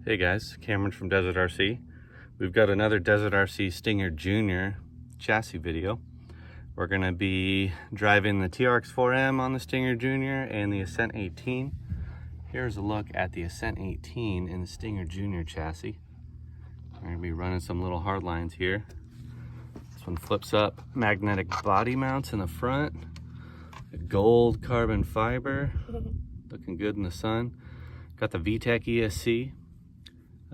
Hey guys, Cameron from Desert RC. We've got another Desert RC Stinger Junior chassis video. We're going to be driving the Trx4m on the Stinger Junior and the Ascent 18. Here's a look at the Ascent 18 in the Stinger Junior chassis. We're going to be running some little hard lines here. This one flips up, magnetic body mounts in the front, gold carbon fiber, looking good in the sun. Got the VTEC ESC.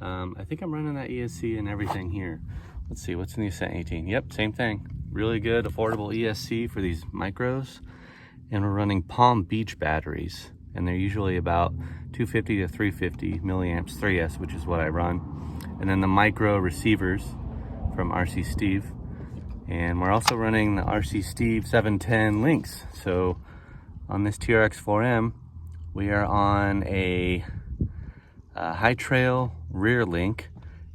I think I'm running that ESC and everything here. Let's see, what's in the Ascent 18? Yep, same thing. Really good, affordable ESC for these micros. And we're running Palm Beach batteries. And they're usually about 250 to 350 milliamps 3S, which is what I run. And then the micro receivers from RC Steve. And we're also running the RC Steve 710 links. So on this Trx4m, we are on a high trail rear link,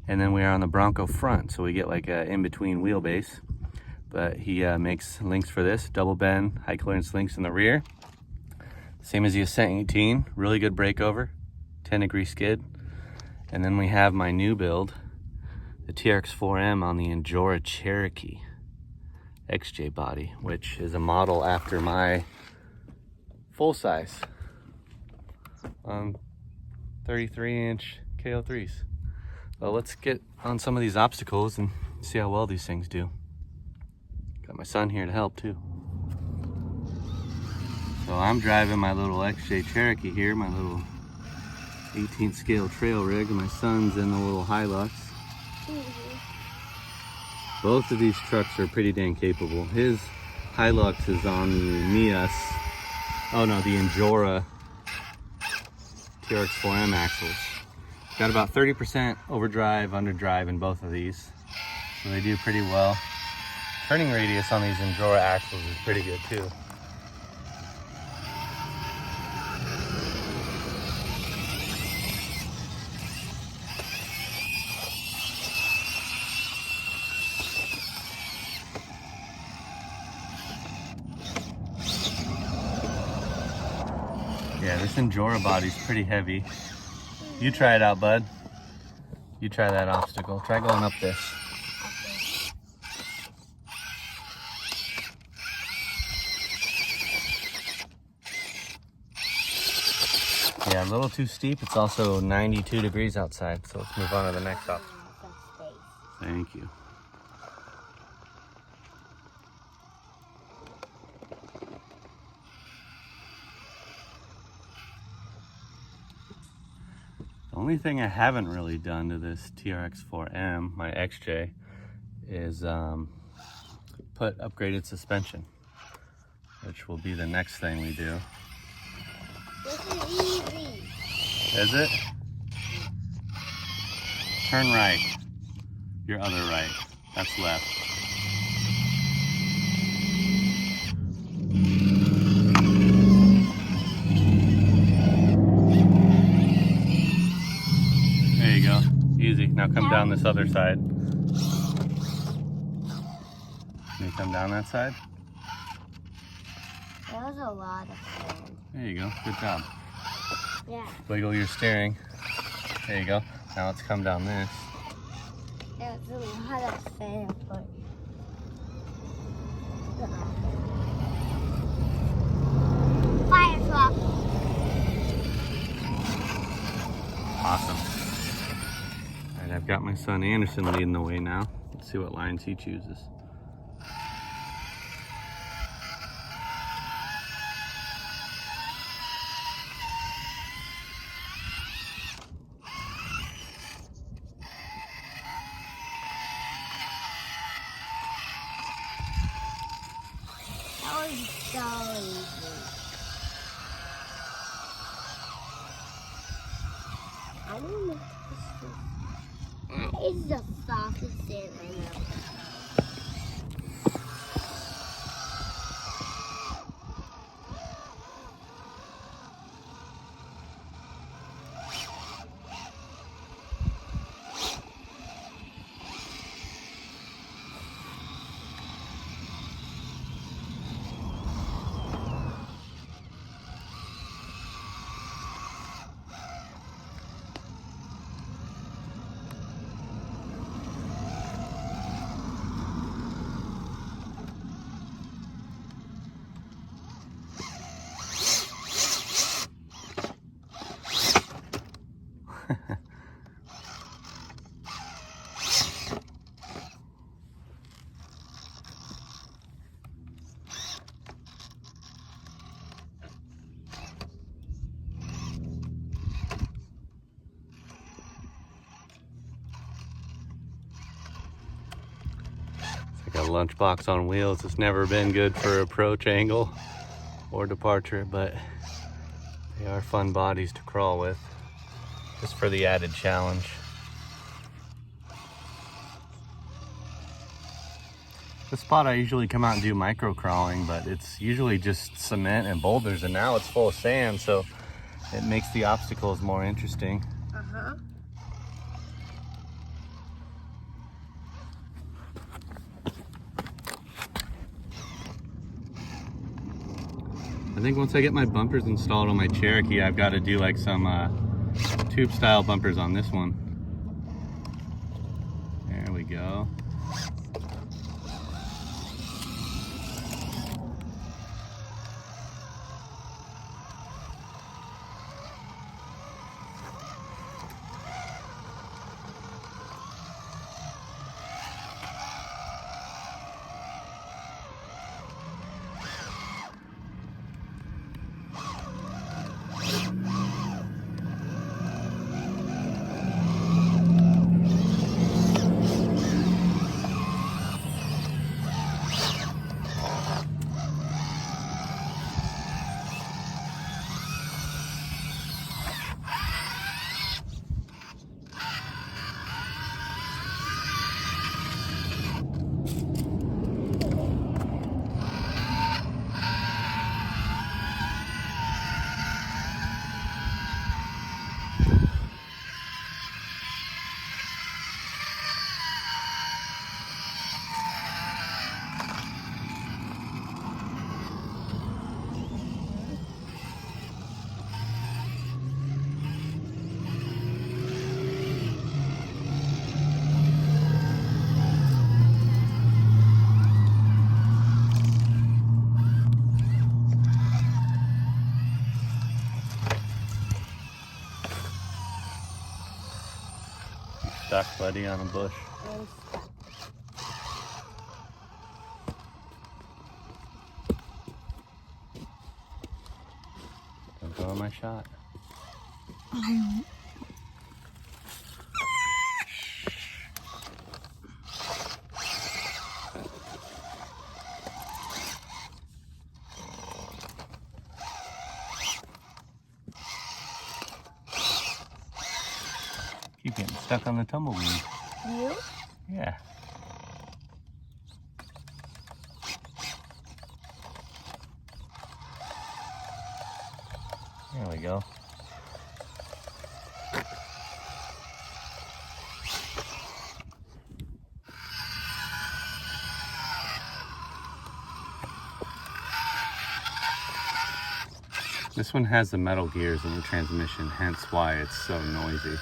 and then we are on the Bronco front, so we get like a in-between wheelbase. But he makes links for this, double bend, high clearance links in the rear. Same as the Ascent 18, really good breakover, 10-degree skid. And then we have my new build, the Trx4m on the Injora Cherokee XJ body, which is a model after my full-size 33-inch KO3s. Well, let's get on some of these obstacles and see how well these things do. Got my son here to help too. So I'm driving my little XJ Cherokee here, my little 18th scale trail rig, and my son's in the little Hilux. Both of these trucks are pretty dang capable. His Hilux is on the the Injora Trx4m axles. Got about 30% overdrive, underdrive in both of these. So they do pretty well. Turning radius on these Injora axles is pretty good too. Yeah, this Injora body's pretty heavy. You try it out, bud. You try that obstacle. Try going up this. Yeah, a little too steep. It's also 92 degrees outside, so let's move on to the next obstacle. Thank you. The only thing I haven't really done to this Trx4m, my XJ, is put upgraded suspension, which will be the next thing we do. This is easy. Is it? Turn right. Your other right. That's left. There you go. Easy. Now come down this other side. Can you come down that side? That was a lot of sand. There you go. Good job. Yeah. Wiggle your steering. There you go. Now let's come down this. That was a lot of sand. Fire truck. Awesome. All right, I've got my son Anderson leading the way now. Let's see what lines he chooses. That was so easy. I don't know if that is the softest sand I know. Got a lunchbox on wheels. It's never been good for approach angle or departure, but they are fun bodies to crawl with, just for the added challenge. The spot I usually come out and do micro crawling, but it's usually just cement and boulders, and now it's full of sand, so it makes the obstacles more interesting. Uh-huh. I think once I get my bumpers installed on my Cherokee, I've got to do like some tube style bumpers on this one. There we go. Stuck, buddy, on a bush. Don't go on my shot. Keep getting stuck on the tumbleweed. You? Yeah. There we go. This one has the metal gears in the transmission, hence why it's so noisy.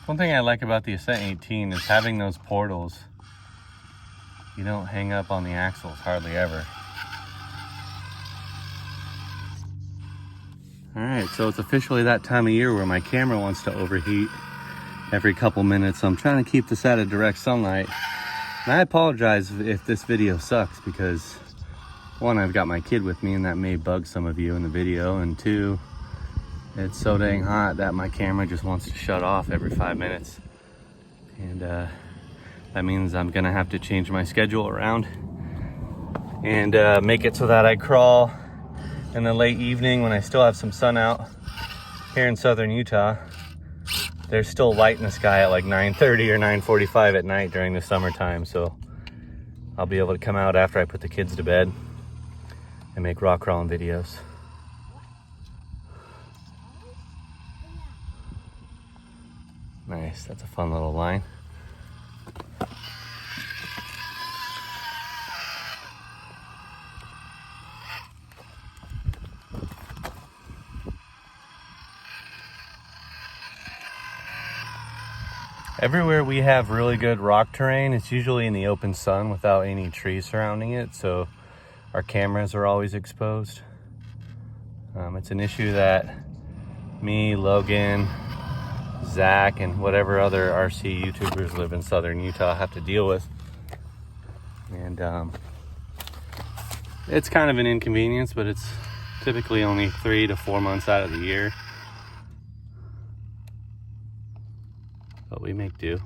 One thing I like about the Ascent 18 is having those portals. You don't hang up on the axles hardly ever. Alright, so it's officially that time of year where my camera wants to overheat every couple minutes. So I'm trying to keep this out of direct sunlight. And I apologize if this video sucks because, one, I've got my kid with me and that may bug some of you in the video, and two, it's so dang hot that my camera just wants to shut off every 5 minutes. And that means I'm gonna have to change my schedule around and make it so that I crawl in the late evening when I still have some sun out. Here in southern Utah, there's still light in the sky at like 9:30 or 9:45 at night during the summertime, so I'll be able to come out after I put the kids to bed and make rock crawling videos. Nice, that's a fun little line. Everywhere we have really good rock terrain, it's usually in the open sun without any trees surrounding it, so our cameras are always exposed. It's an issue that me, Logan, Zach, and whatever other RC YouTubers live in southern Utah have to deal with. And it's kind of an inconvenience, but it's typically only 3 to 4 months out of the year. But we make do.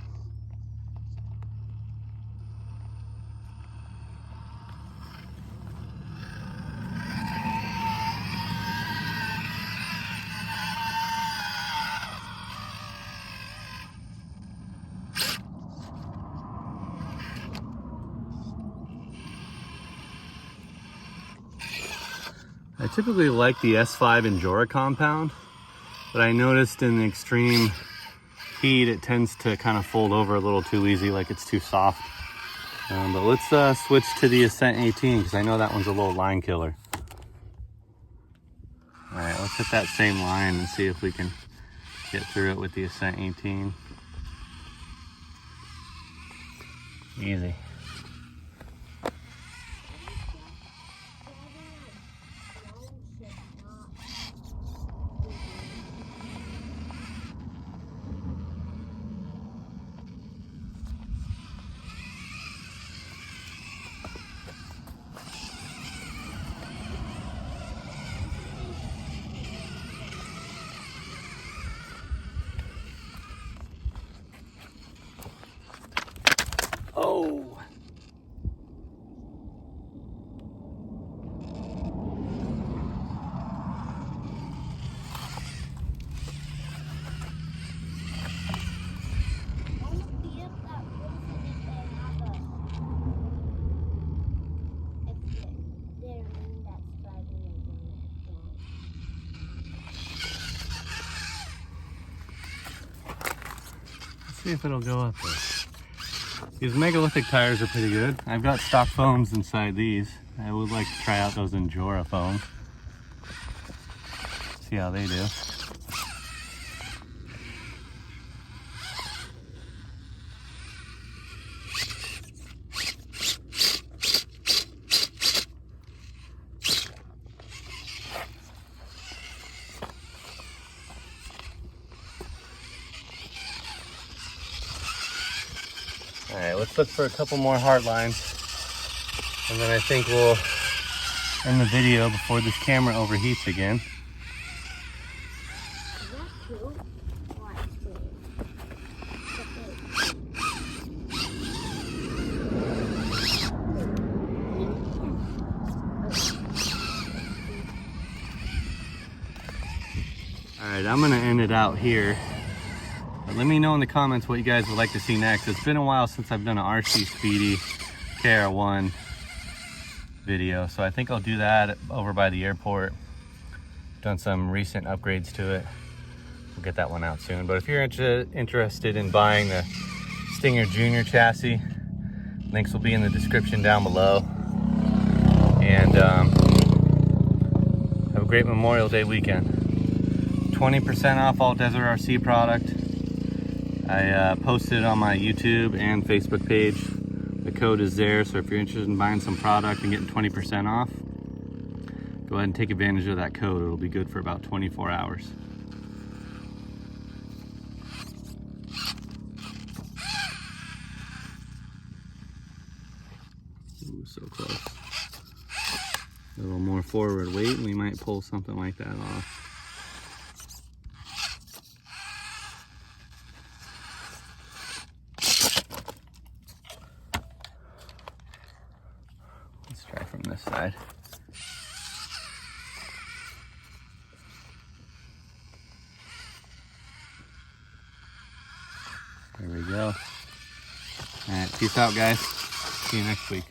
I typically like the S5 Injora compound, but I noticed in the extreme heat it tends to kind of fold over a little too easy, like it's too soft. But let's switch to the Ascent 18 because I know that one's a little line killer. All right, let's hit that same line and see if we can get through it with the Ascent 18. Easy. Oh. Let's see if it'll go up there. These megalithic tires are pretty good. I've got stock foams inside these. I would like to try out those Injora foams. See how they do. All right, let's look for a couple more hard lines, and then I think we'll end the video before this camera overheats again. All right, I'm gonna end it out here. But let me know in the comments what you guys would like to see next. It's been a while since I've done an RC Speedy KR1 video, so I think I'll do that over by the airport. Done some recent upgrades to it. We'll get that one out soon. But if you're interested in buying the Stinger Junior chassis, links will be in the description down below. And have a great Memorial Day weekend. 20% off all Desert RC product. I posted it on my YouTube and Facebook page. The code is there, so if you're interested in buying some product and getting 20% off, go ahead and take advantage of that code. It'll be good for about 24 hours. Ooh, so close. A little more forward weight and we might pull something like that off. Let's try from this side. There we go. All right, peace out, guys. See you next week.